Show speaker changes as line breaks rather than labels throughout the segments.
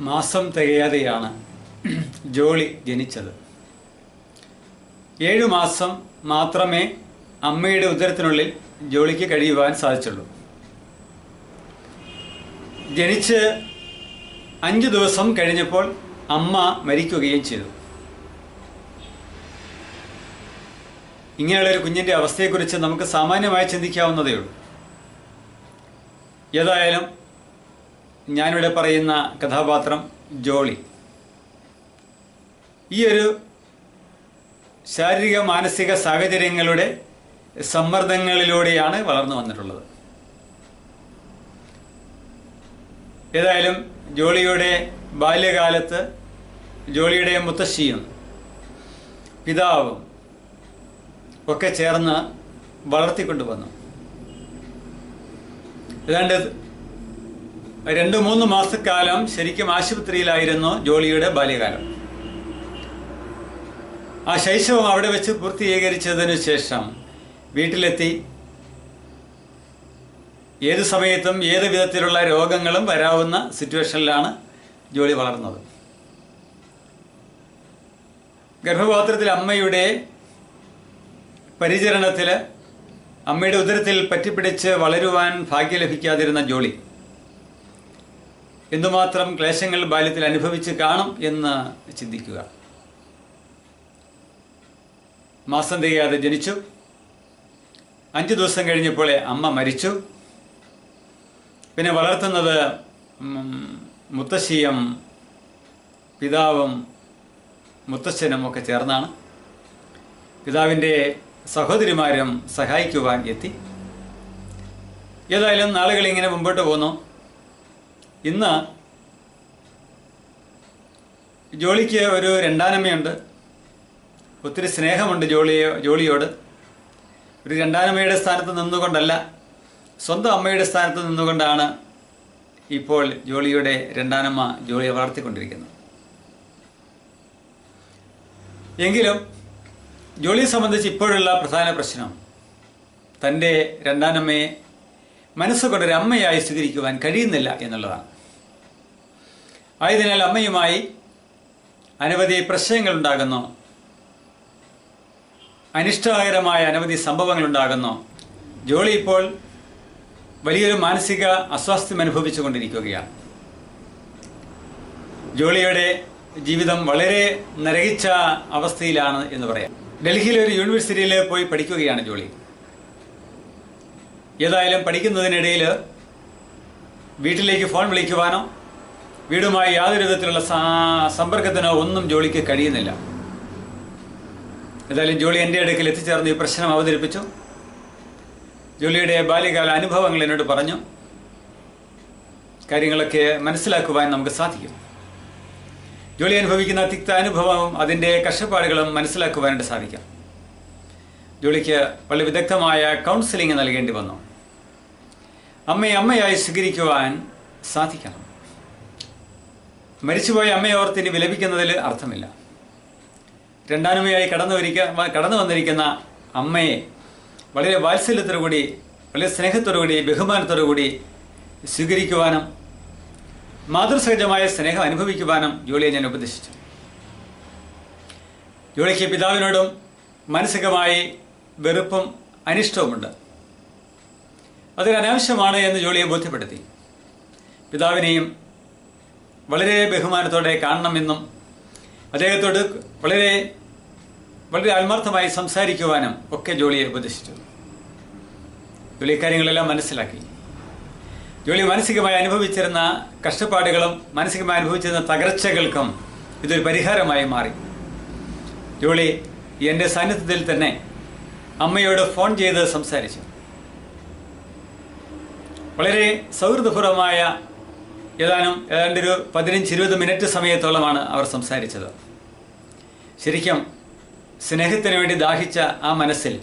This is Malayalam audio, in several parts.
മാസം തികയാതെയാണ് ജോളി ജനിച്ചത്. 7 മാസം മാത്രമേ അമ്മയുടെ ഉദരത്തിനുള്ളിൽ ജോളിക്ക് കഴിയുവാൻ സാധിച്ചുള്ളൂ. ജനിച്ച് 5 ദിവസം കഴിഞ്ഞപ്പോൾ അമ്മ മരിക്കുകയും ചെയ്തു. ഇങ്ങനെയുള്ളൊരു കുഞ്ഞിൻ്റെ അവസ്ഥയെക്കുറിച്ച് നമുക്ക് സാമാന്യമായി ചിന്തിക്കാവുന്നതേ ഉള്ളൂ. ഏതായാലും ഞാനിവിടെ പറയുന്ന കഥാപാത്രം ജോളി ഈ ഒരു ശാരീരിക മാനസിക സാഹചര്യങ്ങളുടെ സമ്മർദ്ദങ്ങളിലൂടെയാണ് വളർന്നു വന്നിട്ടുള്ളത്. ഏതായാലും ജോളിയുടെ ബാല്യകാലത്ത് ജോളിയുടെ മുത്തശ്ശിയും പിതാവും ഒക്കെ ചേർന്ന് വളർത്തിക്കൊണ്ടുവന്നു. ഏതാണ്ട് 2-3 മാസക്കാലം ശരിക്കും ആശുപത്രിയിലായിരുന്നു ജോളിയുടെ ബാല്യകാലം. ആ ശൈശവം അവിടെ വെച്ച് പൂർത്തീകരിച്ചതിനു ശേഷം വീട്ടിലെത്തി. ഏത് സമയത്തും ഏത് വിധത്തിലുള്ള രോഗങ്ങളും വരാവുന്ന സിറ്റുവേഷനിലാണ് ജോളി വളർന്നത്. ഗർഭപാത്രത്തിൽ അമ്മയുടെ പരിചരണത്തിൽ അമ്മയുടെ ഉദരത്തിൽ പറ്റിപ്പിടിച്ച് വളരുവാൻ ഭാഗ്യം ലഭിക്കാതിരുന്ന ജോളി എന്തുമാത്രം ക്ലേശങ്ങൾ ബാല്യത്തിൽ അനുഭവിച്ച് കാണും എന്ന് ചിന്തിക്കുക. മാസം തികയാതെ ജനിച്ചു. 5 ദിവസം കഴിഞ്ഞപ്പോൾ അമ്മ മരിച്ചു. പിന്നെ വളർത്തുന്നത് മുത്തശ്ശിയും പിതാവും മുത്തശ്ശനും ഒക്കെ ചേർന്നാണ്. പിതാവിൻ്റെ സഹോദരിമാരും സഹായിക്കുവാൻ എത്തി. ഏതായാലും നാളുകളിങ്ങനെ മുമ്പോട്ട് പോന്നു. ഇന്ന് ജോളിക്ക് ഒരു രണ്ടാനമ്മയുണ്ട്. ഒത്തിരി സ്നേഹമുണ്ട് ജോളിയോട്. ഒരു രണ്ടാനമ്മയുടെ സ്ഥാനത്ത് നിന്നുകൊണ്ടല്ല, സ്വന്തം അമ്മയുടെ സ്ഥാനത്ത് നിന്നുകൊണ്ടാണ് ഇപ്പോൾ ജോളിയുടെ രണ്ടാനമ്മ ജോളിയെ വളർത്തിക്കൊണ്ടിരിക്കുന്നത്. എങ്കിലും ജോളിയെ സംബന്ധിച്ച് ഇപ്പോഴുള്ള പ്രധാന പ്രശ്നം തൻ്റെ രണ്ടാനമ്മയെ മനസ്സുകൊണ്ടൊരു അമ്മയായി സ്വീകരിക്കുവാൻ കഴിയുന്നില്ല എന്നുള്ളതാണ്. ആയതിനാൽ അമ്മയുമായി അനവധി പ്രശ്നങ്ങൾ ഉണ്ടാകുന്നു, അനിഷ്ടകരമായ അനവധി സംഭവങ്ങൾ ഉണ്ടാകുന്നു. ജോളി ഇപ്പോൾ വലിയൊരു മാനസിക അസ്വാസ്ഥ്യം അനുഭവിച്ചു കൊണ്ടിരിക്കുകയാണ്. ജോളിയുടെ ജീവിതം വളരെ നരകിച്ച അവസ്ഥയിലാണ് എന്ന് പറയാം. ഡൽഹിയിലെ ഒരു യൂണിവേഴ്സിറ്റിയിൽ പോയി പഠിക്കുകയാണ് ജോളി. ഏതായാലും പഠിക്കുന്നതിനിടയിൽ വീട്ടിലേക്ക് ഫോൺ വിളിക്കുവാനോ വീടുമായി യാതൊരു വിധത്തിലുള്ള സമ്പർക്കത്തിനോ ഒന്നും ജോളിക്ക് കഴിയുന്നില്ല. ഏതായാലും ജോളി എൻ്റെ അടുക്കൽ എത്തിച്ചേർന്ന് ഈ പ്രശ്നം അവതരിപ്പിച്ചു. ജോളിയുടെ ബാല്യകാല അനുഭവങ്ങൾ എന്നോട് പറഞ്ഞു. കാര്യങ്ങളൊക്കെ മനസ്സിലാക്കുവാൻ നമുക്ക് സാധിക്കും. ജോളി അനുഭവിക്കുന്ന തിക്ത അനുഭവവും അതിൻ്റെ കഷ്ടപ്പാടുകളും മനസ്സിലാക്കുവാനായിട്ട് സാധിക്കാം. ജോളിക്ക് വളരെ വിദഗ്ധമായ കൗൺസിലിംഗ് നൽകേണ്ടി വന്നു. അമ്മയെ അമ്മയായി സ്വീകരിക്കുവാൻ സാധിക്കണം. മരിച്ചുപോയ അമ്മയെ ഓർത്തിന് വിലപിക്കുന്നതിൽ അർത്ഥമില്ല. രണ്ടാനമ്മയായി കടന്നു വന്നിരിക്കുന്ന അമ്മയെ വളരെ വാത്സല്യത്തോടുകൂടി, വളരെ സ്നേഹത്തോടുകൂടി, ബഹുമാനത്തോടുകൂടി സ്വീകരിക്കുവാനും മാതൃസഹജമായ സ്നേഹം അനുഭവിക്കുവാനും ജോളിയെ ഞാൻ ഉപദേശിച്ചു. ജോളിക്ക് പിതാവിനോടും മാനസികമായി വെറുപ്പും അനിഷ്ടവുമുണ്ട്. അതൊരു അനാവശ്യമാണ് എന്ന് ജോളിയെ ബോധ്യപ്പെടുത്തി. പിതാവിനെയും വളരെ ബഹുമാനത്തോടെ കാണണമെന്നും അദ്ദേഹത്തോട് വളരെ വളരെ ആത്മാർത്ഥമായി സംസാരിക്കുവാനും ഒക്കെ ജോളിയെ ഉപദേശിച്ചു. ജോളി കാര്യങ്ങളെല്ലാം മനസ്സിലാക്കി. ജോളി മാനസികമായി അനുഭവിച്ചിരുന്ന കഷ്ടപ്പാടുകളും മാനസികമായി അനുഭവിച്ചിരുന്ന തകർച്ചകൾക്കും ഇതൊരു പരിഹാരമായി മാറി. ജോളി എൻ്റെ സാന്നിധ്യത്തിൽ തന്നെ അമ്മയോട് ഫോൺ ചെയ്ത് സംസാരിച്ചു. വളരെ സൗഹൃദപൂർവമായ ഏതാണ്ടൊരു 15-20 മിനിറ്റ് സമയത്തോളമാണ് അവർ സംസാരിച്ചത്. ശരിക്കും സ്നേഹത്തിന് വേണ്ടി ദാഹിച്ച ആ മനസ്സിൽ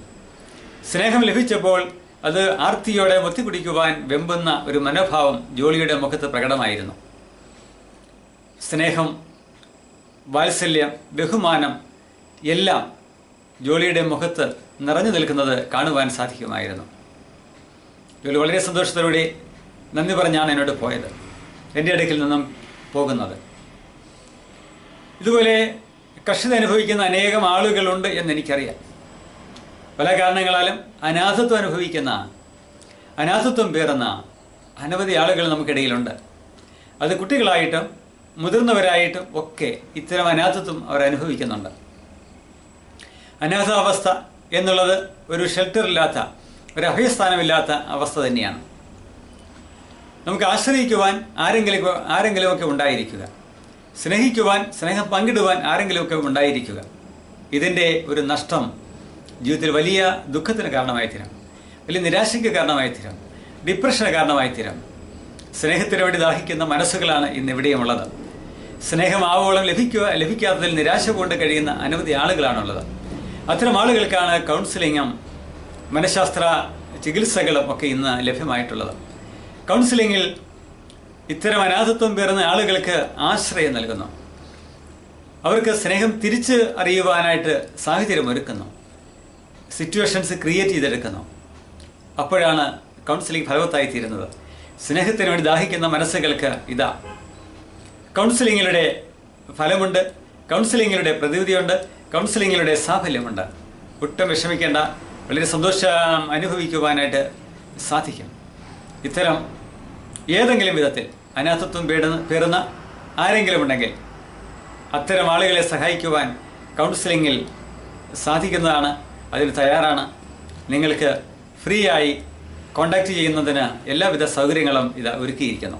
സ്നേഹം ലഭിച്ചപ്പോൾ അത് ആർത്തിയോടെ മുത്തിക്കുടിക്കുവാൻ വെമ്പുന്ന ഒരു മനോഭാവം ജോളിയുടെ മുഖത്ത് പ്രകടമായിരുന്നു. സ്നേഹം, വാത്സല്യം, ബഹുമാനം എല്ലാം ജോളിയുടെ മുഖത്ത് നിറഞ്ഞു നിൽക്കുന്നത് കാണുവാൻ സാധിക്കുമായിരുന്നു. ജോലി വളരെ സന്തോഷത്തോടെ നന്ദി പറഞ്ഞാണ് എന്നോട് പോയത്. എൻ്റെ അടുക്കിൽ നിന്നും പോകുന്നത്. ഇതുപോലെ കഷ്ടത അനുഭവിക്കുന്ന അനേകം ആളുകളുണ്ട് എന്നെനിക്കറിയാം. പല കാരണങ്ങളാലും അനാഥത്വം പേറുന്ന അനവധി ആളുകൾ നമുക്കിടയിലുണ്ട്. അത് കുട്ടികളായിട്ടും മുതിർന്നവരായിട്ടും ഒക്കെ ഇത്തരം അനാഥത്വം അവർ അനുഭവിക്കുന്നുണ്ട്. അനാഥാവസ്ഥ എന്നുള്ളത് ഒരു ഷെൽട്ടറില്ലാത്ത, ഒരു അഭയസ്ഥാനമില്ലാത്ത അവസ്ഥ തന്നെയാണ്. നമുക്ക് ആശ്രയിക്കുവാൻ ആരെങ്കിലുമൊക്കെ ഉണ്ടായിരിക്കുക, സ്നേഹിക്കുവാൻ, സ്നേഹം പങ്കിടുവാൻ ആരെങ്കിലുമൊക്കെ ഉണ്ടായിരിക്കുക. ഇതിൻ്റെ ഒരു നഷ്ടം ജീവിതത്തിൽ വലിയ ദുഃഖത്തിന് കാരണമായി തീരാം, വലിയ നിരാശയ്ക്ക് കാരണമായി തീരാം, ഡിപ്രഷന് കാരണമായി തീരാം. സ്നേഹത്തിന് വേണ്ടി ദാഹിക്കുന്ന മനസ്സുകളാണ് ഇന്ന് ഇവിടെയുമുള്ളത്. സ്നേഹം ആവോളം ലഭിക്കാത്തതിൽ നിരാശ കൊണ്ട് കഴിയുന്ന അനവധി ആളുകളാണുള്ളത്. അത്തരം ആളുകൾക്കാണ് കൗൺസിലിങ്ങും മനഃശാസ്ത്ര ചികിത്സകളും ഒക്കെ ഇന്ന് ലഭ്യമായിട്ടുള്ളത്. കൗൺസിലിങ്ങിൽ ഇത്തരം അനാഥത്വം പേറുന്ന ആളുകൾക്ക് ആശ്രയം നൽകുന്നു, അവർക്ക് സ്നേഹം തിരിച്ച് അറിയുവാനായിട്ട് സാഹചര്യം ഒരുക്കുന്നു, സിറ്റുവേഷൻസ് ക്രിയേറ്റ് ചെയ്തെടുക്കുന്നു. അപ്പോഴാണ് കൗൺസിലിംഗ് ഫലവത്തായി തീരുന്നത്. സ്നേഹത്തിന് വേണ്ടി ദാഹിക്കുന്ന മനസ്സുകൾക്ക് ഇതാ കൗൺസിലിങ്ങിലൂടെ ഫലമുണ്ട്, കൗൺസിലിങ്ങിലൂടെ പ്രതിവിധിയുണ്ട്, കൗൺസിലിങ്ങിലൂടെ സാഫല്യമുണ്ട്. ഒട്ടും വിഷമിക്കേണ്ട, വളരെ സന്തോഷം അനുഭവിക്കുവാനായിട്ട് സാധിക്കും. ഇത്തരം ഏതെങ്കിലും വിധത്തിൽ അനാഥത്വം പേറുന്ന ആരെങ്കിലും ഉണ്ടെങ്കിൽ അത്തരം ആളുകളെ സഹായിക്കുവാൻ കൗൺസിലിങ്ങിൽ സാധിക്കുന്നതാണ്. അതിന് തയ്യാറാണ്. നിങ്ങൾക്ക് ഫ്രീ ആയി കോൺടാക്റ്റ് ചെയ്യുന്നതിന് എല്ലാവിധ സൗകര്യങ്ങളും ഇത് ഒരുക്കിയിരിക്കുന്നു.